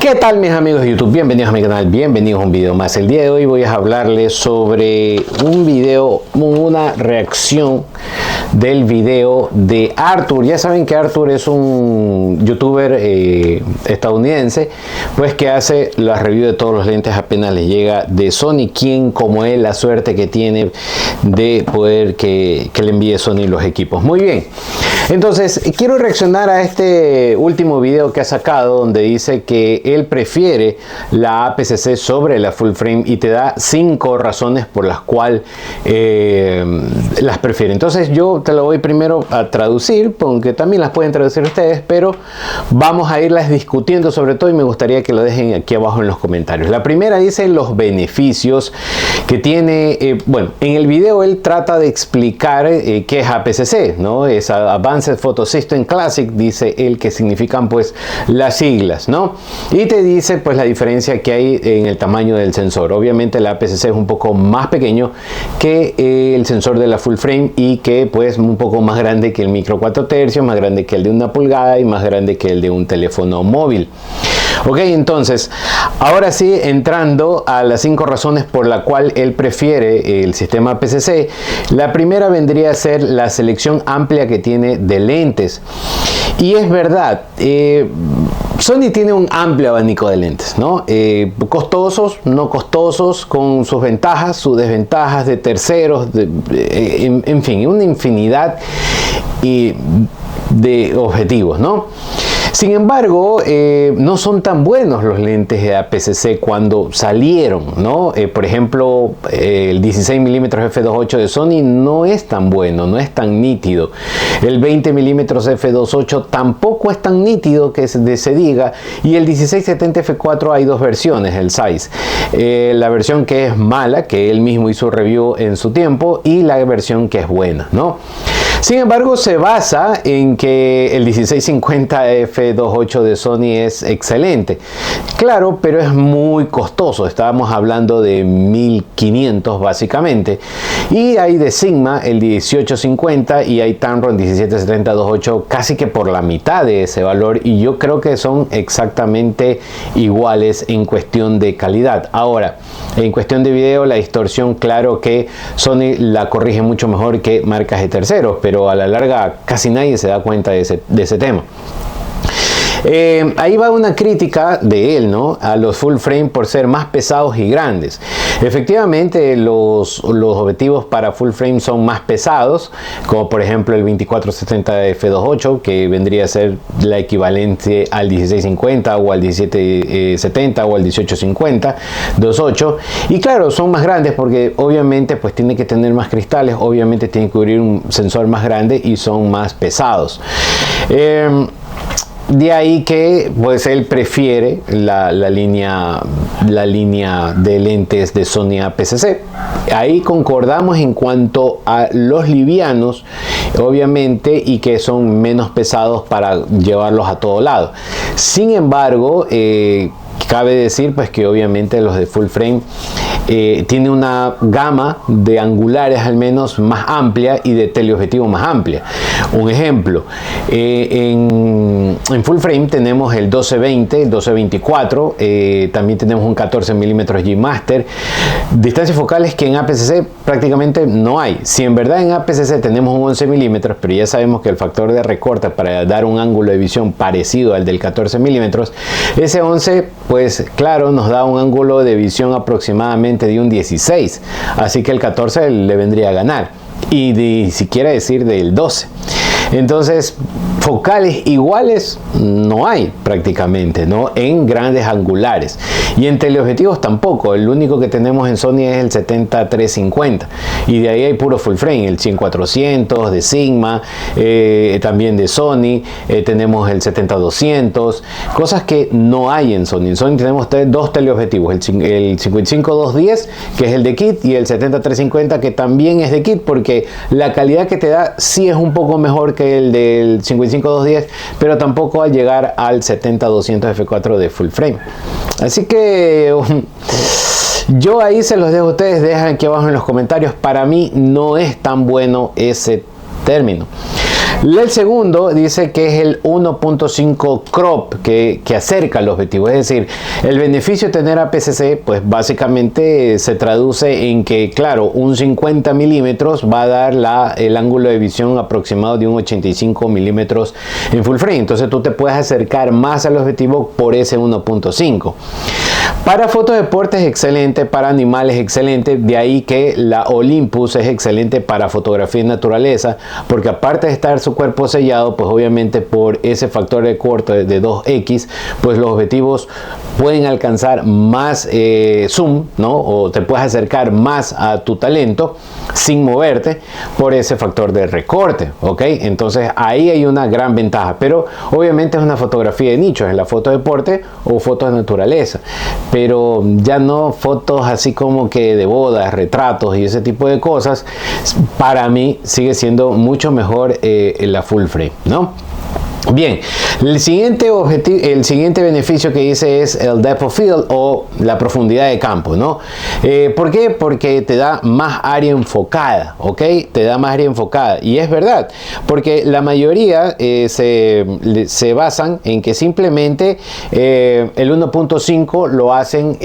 ¿Qué tal mis amigos de YouTube? Bienvenidos a mi canal, bienvenidos a un video más. El día de hoy voy a hablarles sobre un video, una reacción del video de Arthur. Ya saben que Arthur es un youtuber estadounidense, pues que hace la review de todos los lentes apenas les llega de Sony. Quien como él, la suerte que tiene de poder que le envíe Sony los equipos. Muy bien, entonces quiero reaccionar a este último video que ha sacado, donde dice que él prefiere la APS-C sobre la full frame y te da 5 razones por las cuales las prefiere. Entonces yo te lo voy primero a traducir, porque también las pueden traducir ustedes, pero vamos a irlas discutiendo sobre todo, y me gustaría que lo dejen aquí abajo en los comentarios. La primera dice los beneficios que tiene. Bueno, en el video él trata de explicar qué es APS-C, ¿no? Es Advanced Photo System Classic, dice él, que significan pues las siglas, ¿no? Y te dice pues la diferencia que hay en el tamaño del sensor. Obviamente la APS-C es un poco más pequeño que el sensor de la full frame, y que pues un poco más grande que el micro 4 tercios, más grande que el de 1 pulgada y más grande que el de un teléfono móvil. Ok, entonces ahora sí, entrando a las 5 razones por la cual él prefiere el sistema APS-C. La primera vendría a ser la selección amplia que tiene de lentes. Y es verdad, Sony tiene un amplio abanico de lentes, ¿no? Costosos, no costosos, con sus ventajas, sus desventajas, de terceros, en fin, una infinidad de objetivos, ¿no? Sin embargo, no son tan buenos los lentes de APS-C cuando salieron, ¿no? Por ejemplo, el 16 mm f2.8 de Sony no es tan bueno, no es tan nítido. El 20 mm f2.8 tampoco es tan nítido que se diga. Y el 1670 f4 hay dos versiones, el size. La versión que es mala, que él mismo hizo review en su tiempo, y la versión que es buena, ¿no? Sin embargo, se basa en que el 1650 f2.8 de Sony es excelente. Claro, pero es muy costoso. Estábamos hablando de 1500 básicamente. Y hay de Sigma el 1850 y hay Tamron 1770 2.8 casi que por la mitad de ese valor. Y yo creo que son exactamente iguales en cuestión de calidad. Ahora, en cuestión de video, la distorsión, claro que Sony la corrige mucho mejor que marcas de terceros, pero a la larga casi nadie se da cuenta de ese tema. Ahí va una crítica de él, ¿no? A los full frame por ser más pesados y grandes. Efectivamente, los objetivos para full frame son más pesados, como por ejemplo el 2470 f2.8, que vendría a ser la equivalente al 1650 o al 1770 o al 1850 2.8. Y claro, son más grandes porque obviamente pues tiene que tener más cristales, obviamente tiene que cubrir un sensor más grande y son más pesados. De ahí que pues él prefiere la línea de lentes de Sony APS-C. Ahí concordamos en cuanto a los livianos, obviamente, y que son menos pesados para llevarlos a todo lado. Sin embargo, cabe decir pues que obviamente los de full frame tiene una gama de angulares al menos más amplia y de teleobjetivo más amplia. Un ejemplo, en full frame tenemos el 12-20, el 12-24, también tenemos un 14 mm G Master, distancias focales que en APS-C prácticamente no hay. Si en verdad en APS-C tenemos un 11 mm, pero ya sabemos que el factor de recorte para dar un ángulo de visión parecido al del 14 mm, ese 11 pues claro nos da un ángulo de visión aproximadamente de un 16, así que el 14 le vendría a ganar, y ni siquiera decir del 12. Entonces, focales iguales no hay prácticamente, ¿no? En grandes angulares. Y en teleobjetivos tampoco. El único que tenemos en Sony es el 70-350. Y de ahí hay puro full frame. El 100-400 de Sigma, también de Sony. Tenemos el 70-200. Cosas que no hay en Sony. En Sony tenemos dos teleobjetivos. El 55-210, que es el de kit, y el 70-350, que también es de kit, porque la calidad que te da sí es un poco mejor que el del 55-210, pero tampoco al llegar al 70-200 f4 de full frame. Así que yo ahí se los dejo a ustedes, dejan aquí abajo en los comentarios. Para mí no es tan bueno ese término. El segundo dice que es el 1.5 crop, que acerca al objetivo. Es decir, el beneficio de tener APS-C, pues básicamente se traduce en que, claro, un 50 milímetros va a dar el ángulo de visión aproximado de un 85 milímetros en full frame. Entonces tú te puedes acercar más al objetivo por ese 1.5. Para fotodeportes es excelente, para animales es excelente, de ahí que la Olympus es excelente para fotografía en naturaleza, porque aparte de estar su cuerpo sellado, pues obviamente por ese factor de corte de 2x, pues los objetivos pueden alcanzar más zoom, ¿no? O te puedes acercar más a tu talento sin moverte por ese factor de recorte, ¿ok? Entonces ahí hay una gran ventaja, pero obviamente es una fotografía de nicho, es la foto de deporte o foto de naturaleza, pero ya no fotos así como que de bodas, retratos y ese tipo de cosas. Para mí sigue siendo mucho mejor la full frame, ¿no? Bien, el siguiente beneficio que dice es el depth of field o la profundidad de campo, ¿no? ¿Por qué? Porque te da más área enfocada, ¿ok? Te da más área enfocada. Y es verdad, porque la mayoría se basan en que simplemente el 1.5 lo hacen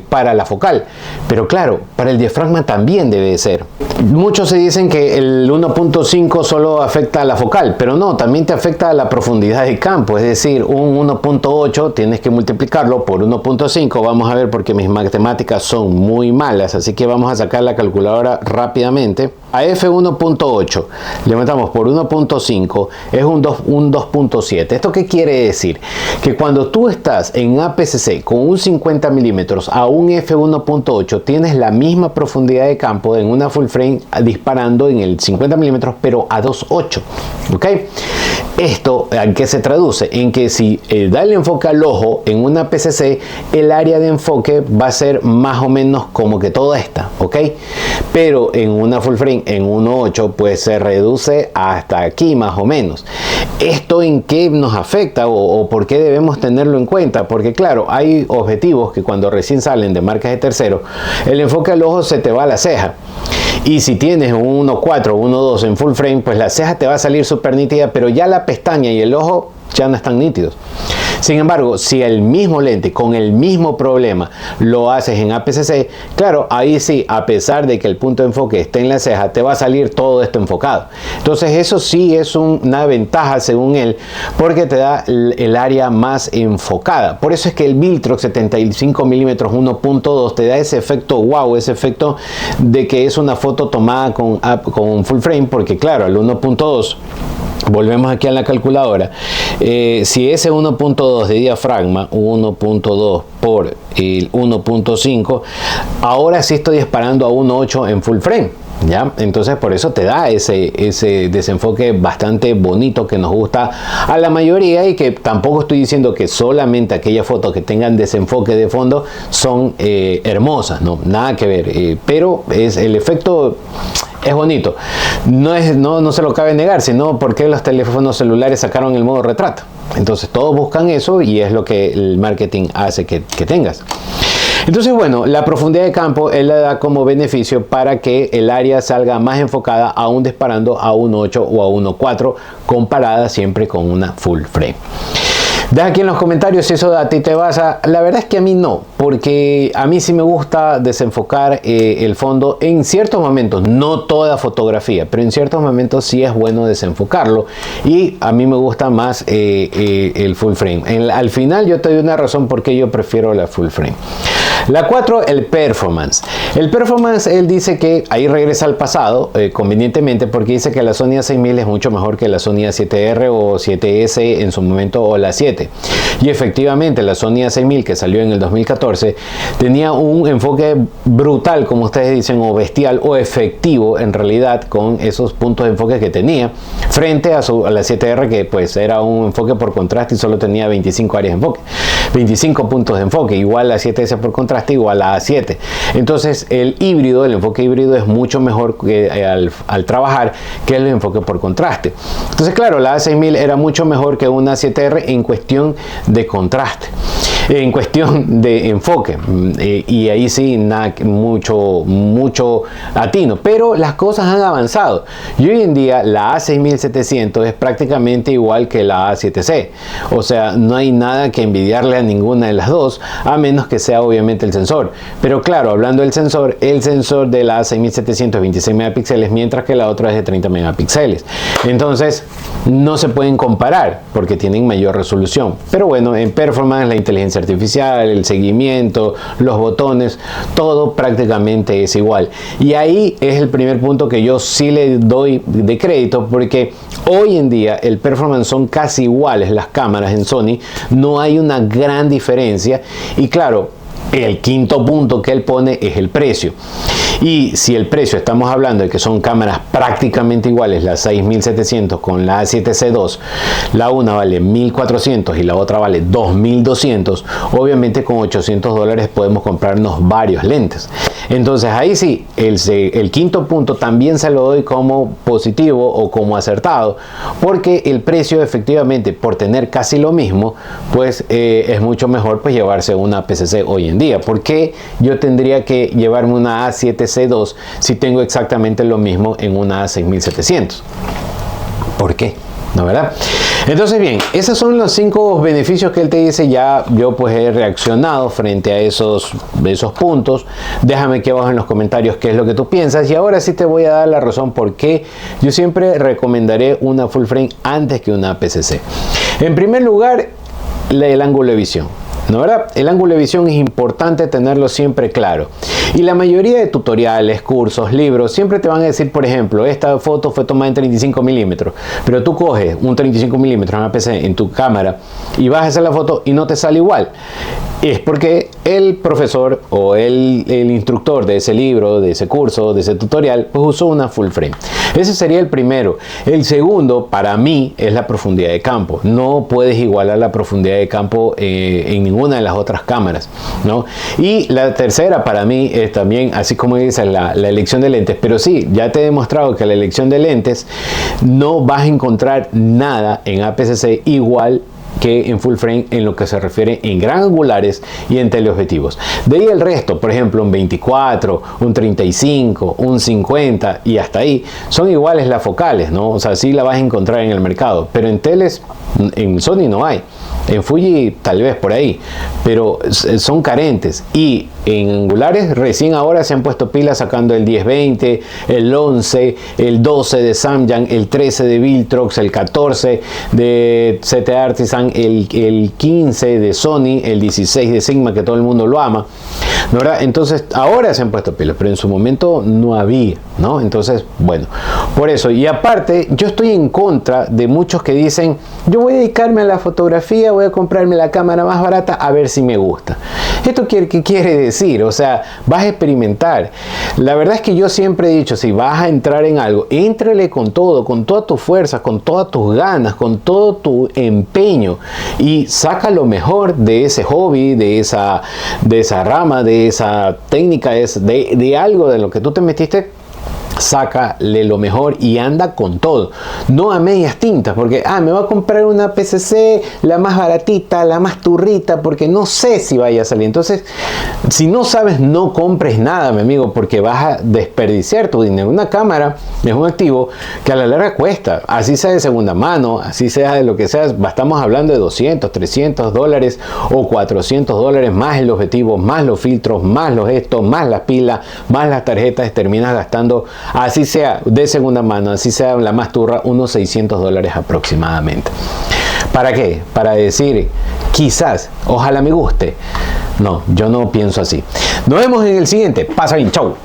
para la focal. Pero claro, para el diafragma también debe ser. Muchos se dicen que el 1.5 solo afecta a la focal, pero no, también te afecta a la profundidad de campo. Es decir, un 1.8 tienes que multiplicarlo por 1.5. Vamos a ver, porque mis matemáticas son muy malas, así que vamos a sacar la calculadora rápidamente. A F1.8 levantamos por 1.5 es un 2.7. ¿Esto qué quiere decir? Que cuando tú estás en APS-C con un 50 milímetros a un F1.8 tienes la misma profundidad de campo en una full frame disparando en el 50 milímetros pero a 2.8, ¿ok? Esto, ¿en qué se traduce? En que si da el enfoque al ojo en una APS-C, el área de enfoque va a ser más o menos como que toda esta, ¿ok? Pero en una full frame en 1.8 pues se reduce hasta aquí más o menos. ¿Esto en qué nos afecta o por qué debemos tenerlo en cuenta? Porque claro, hay objetivos que cuando recién salen de marcas de tercero, el enfoque al ojo se te va a la ceja. Y si tienes un 1.4 o 1.2 en full frame, pues la ceja te va a salir súper nítida, pero ya la pestaña y el ojo ya no están nítidos. Sin embargo, si el mismo lente con el mismo problema lo haces en APS-C, claro, ahí sí, a pesar de que el punto de enfoque esté en la ceja, te va a salir todo esto enfocado. Entonces eso sí es una ventaja según él, porque te da el área más enfocada. Por eso es que el Viltrox 75 mm 1.2 te da ese efecto wow, ese efecto de que es una foto tomada con full frame, porque claro, el 1.2, volvemos aquí a la calculadora, si ese 1.2 de diafragma, 1.2 por el 1.5, ahora sí estoy disparando a 1.8 en full frame, ¿ya? Entonces por eso te da ese desenfoque bastante bonito que nos gusta a la mayoría, y que tampoco estoy diciendo que solamente aquellas fotos que tengan desenfoque de fondo son hermosas, no, nada que ver, pero es el efecto. Es bonito, no se lo cabe negar, sino porque los teléfonos celulares sacaron el modo retrato. Entonces todos buscan eso y es lo que el marketing hace que tengas. Entonces, bueno, la profundidad de campo él la da como beneficio para que el área salga más enfocada, aún disparando a 1.8 o a 1.4, comparada siempre con una full frame. Deja aquí en los comentarios si eso a ti te basa. La verdad es que a mí no, porque a mí sí me gusta desenfocar el fondo en ciertos momentos, no toda fotografía, pero en ciertos momentos sí es bueno desenfocarlo, y a mí me gusta más el full frame. Al final yo te doy una razón por qué yo prefiero la full frame. La 4, el performance. El performance, él dice que ahí regresa al pasado, convenientemente, porque dice que la Sony A6000 es mucho mejor que la Sony A7R o 7S en su momento, o la 7. Y efectivamente la Sony A6000, que salió en el 2014, tenía un enfoque brutal, como ustedes dicen, o bestial, o efectivo en realidad, con esos puntos de enfoque que tenía, frente a la 7R, que pues era un enfoque por contraste y solo tenía 25 áreas de enfoque, 25 puntos de enfoque, igual la 7S por contraste, igual a 7. Entonces el híbrido, el enfoque híbrido es mucho mejor al trabajar que el enfoque por contraste. Entonces claro, la A6000 era mucho mejor que una 7R en cuestión de contraste. en cuestión de enfoque, y ahí sí nada, mucho atino, pero las cosas han avanzado y hoy en día la A6700 es prácticamente igual que la A7C, o sea, no hay nada que envidiarle a ninguna de las dos, a menos que sea obviamente el sensor. Pero claro, hablando del sensor, el sensor de la A6700 es 26 megapíxeles, mientras que la otra es de 30 megapíxeles. Entonces no se pueden comparar porque tienen mayor resolución, pero bueno, en performance, la inteligencia artificial, el seguimiento, los botones, todo prácticamente es igual. Y ahí es el primer punto que yo sí le doy de crédito, porque hoy en día el performance son casi iguales las cámaras en Sony, no hay una gran diferencia. Y claro, el quinto punto que él pone es el precio. Y si el precio estamos hablando de que son cámaras prácticamente iguales, la 6700 con la A7C2, la una vale 1400 y la otra vale 2200, obviamente con $800 podemos comprarnos varios lentes. Entonces ahí sí, el quinto punto también se lo doy como positivo o como acertado, porque el precio efectivamente, por tener casi lo mismo, pues es mucho mejor pues llevarse una PCC hoy en día. ¿Por qué yo tendría que llevarme una A7C2 si tengo exactamente lo mismo en una A6700? ¿Por qué? ¿No, verdad? Entonces bien, esos son los 5 beneficios que él te dice. Ya yo pues he reaccionado frente a esos puntos. Déjame aquí abajo en los comentarios qué es lo que tú piensas, y ahora sí te voy a dar la razón por qué yo siempre recomendaré una full frame antes que una PCC. En primer lugar, el ángulo de visión. ¿No, verdad? El ángulo de visión es importante tenerlo siempre claro. Y la mayoría de tutoriales, cursos, libros, siempre te van a decir, por ejemplo, esta foto fue tomada en 35 milímetros, pero tú coges un 35 milímetros en una PC en tu cámara y vas a hacer la foto y no te sale igual. Es porque el profesor o el instructor de ese libro, de ese curso, de ese tutorial, pues usó una full frame. Ese sería el primero. El segundo, para mí, es la profundidad de campo. No puedes igualar la profundidad de campo en ninguna de las otras cámaras, ¿no? Y la tercera, para mí, es también, así como dice, la elección de lentes. Pero sí, ya te he demostrado que la elección de lentes no vas a encontrar nada en APS-C igual que en full frame en lo que se refiere en gran angulares y en teleobjetivos. De ahí el resto, por ejemplo, un 24, un 35, un 50 y hasta ahí, son iguales las focales, ¿no? O sea, sí la vas a encontrar en el mercado, pero en teles, en Sony no hay. En Fuji tal vez por ahí, pero son carentes. Y en angulares recién ahora se han puesto pilas sacando el 10-20, el 11, el 12 de Samyang, el 13 de Viltrox, el 14 de ZT Artisan, el 15 de Sony, el 16 de Sigma, que todo el mundo lo ama, ¿no, verdad? Entonces ahora se han puesto pilas, pero en su momento no había, ¿no? Entonces, bueno, por eso. Y aparte, yo estoy en contra de muchos que dicen, yo voy a dedicarme a la fotografía, voy a comprarme la cámara más barata a ver si me gusta. ¿Esto qué quiere decir? O sea, vas a experimentar. La verdad es que yo siempre he dicho, si vas a entrar en algo, éntrale con todo, con todas tus fuerzas, con todas tus ganas, con todo tu empeño, y saca lo mejor de ese hobby, de esa rama, de esa técnica, de algo de lo que tú te metiste. Sácale lo mejor y anda con todo, no a medias tintas, porque me voy a comprar una PCC, la más baratita, la más turrita, porque no sé si vaya a salir. Entonces, si no sabes, no compres nada, mi amigo, porque vas a desperdiciar tu dinero. Una cámara es un activo que a la larga cuesta, así sea de segunda mano, así sea de lo que sea. Estamos hablando de 200, 300 dólares o 400 dólares, más el objetivo, más los filtros, más los estos, más las pilas, más las tarjetas. Terminas gastando, así sea de segunda mano, así sea la más turra, unos 600 dólares aproximadamente. ¿Para qué? Para decir, quizás, ojalá me guste. No, yo no pienso así. Nos vemos en el siguiente. Pasa bien, chau.